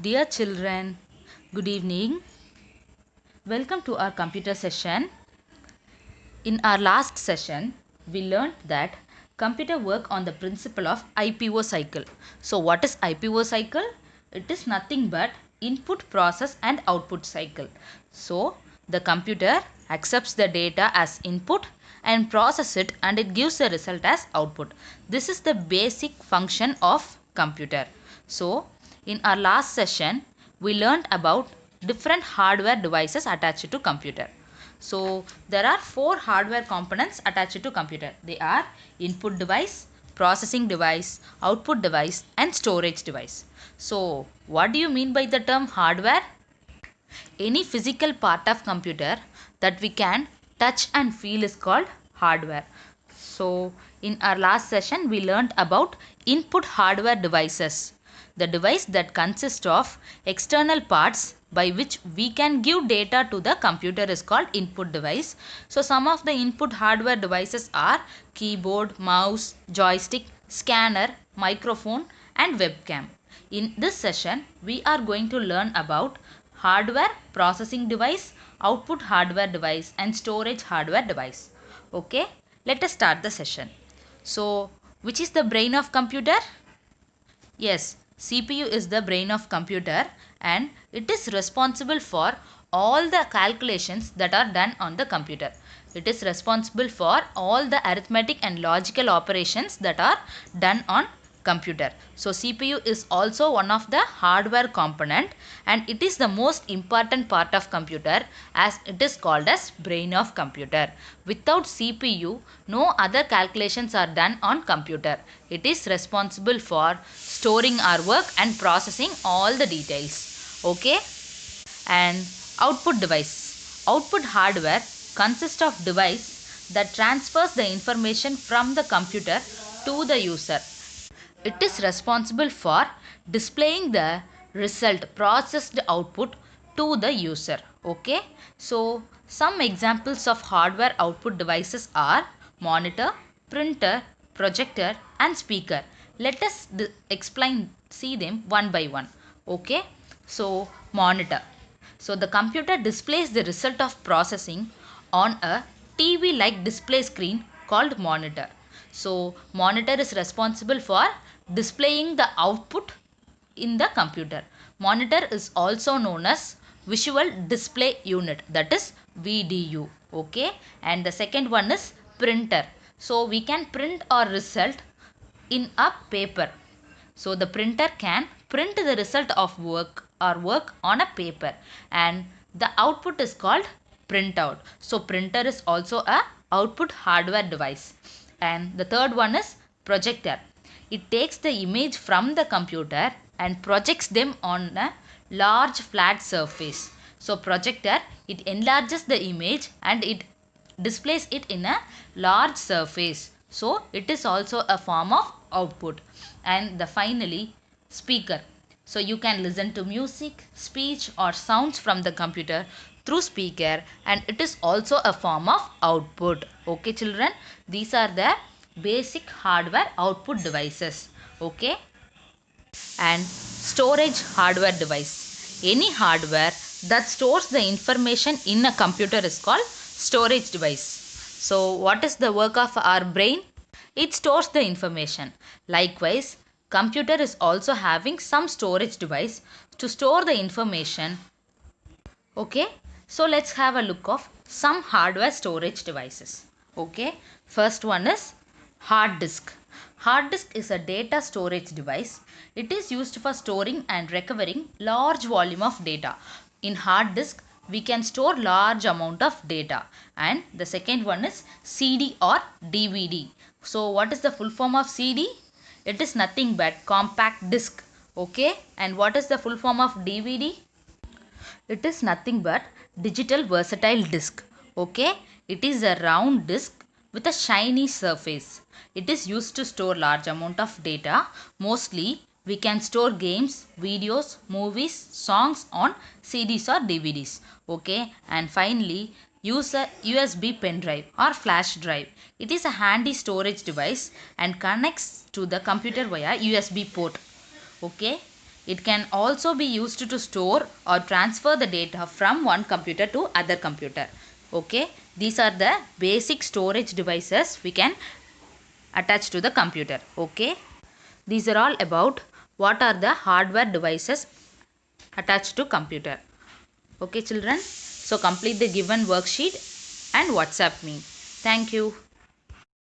Dear children, good evening. Welcome to our computer session. In our last session, we learned that computer work on the principle of IPO cycle. So what is IPO cycle? It is nothing but input, process and output cycle. So the computer accepts the data as input and process it, and it gives the result as output. This is the basic function of computer. So in our last session, we learned about different hardware devices attached to computer. So there are four hardware components attached to computer. They are input device, processing device, output device and storage device. So what do you mean by the term hardware? Any physical part of computer that we can touch and feel is called hardware. So in our last session we learned about input hardware devices. The device that consists of external parts by which we can give data to the computer is called input device. So some of the input hardware devices are keyboard, mouse, joystick, scanner, microphone and webcam. In this session we are going to learn about hardware, processing device, output hardware device and storage hardware device. Okay, let us start the session. So which is the brain of computer? Yes, CPU is the brain of computer and it is responsible for all the calculations that are done on the computer. It is responsible for all the arithmetic and logical operations that are done on computer. So CPU is also one of the hardware component and it is the most important part of computer as it is called as brain of computer. Without CPU, no other calculations are done on computer. It is responsible for storing our work and processing all the details. Okay? And output device. Output hardware consists of device that transfers the information from the computer to the user. It is responsible for displaying the result processed output to the user. Okay. So some examples of hardware output devices are monitor, printer, projector and speaker. Let us see them one by one. Okay. So monitor. So the computer displays the result of processing on a TV like display screen called monitor. So monitor is responsible for displaying the output in the computer. Monitor is also known as visual display unit, that is VDU. Okay, and the second one is printer. So we can print our result in a paper. So the printer can print the result of work on a paper and the output is called printout. So printer is also a output hardware device. And the third one is projector. It takes the image from the computer and projects them on a large flat surface. So projector, it enlarges the image and it displays it in a large surface. So it is also a form of output. And the finally speaker. So you can listen to music, speech or sounds from the computer through speaker and it is also a form of output. Okay children, these are the basic hardware output devices. Okay. And storage hardware device. Any hardware that stores the information in a computer is called storage device. So what is the work of our brain? It stores the information. Likewise, computer is also having some storage device to store the information. Okay, so let's have a look of some hardware storage devices. Okay, first one is hard disk. Hard disk is a data storage device. It is used for storing and recovering large volume of data. In hard disk, we can store large amount of data. And the second one is CD or DVD. So what is the full form of CD? It is nothing but compact disc. Okay, and what is the full form of DVD? It is nothing but digital versatile disk. Okay, it is a round disk with a shiny surface. It is used to store large amount of data. Mostly we can store games, videos, movies, songs on CDs or DVDs. Okay, and finally use a USB pen drive or flash drive. It is a handy storage device and connects to the computer via USB port. Okay, It can also be used to store or transfer the data from one computer to other computer. Okay, these are the basic storage devices we can attach to the computer. Okay, these are all about what are the hardware devices attached to computer. Okay children, so complete the given worksheet and WhatsApp me. Thank you.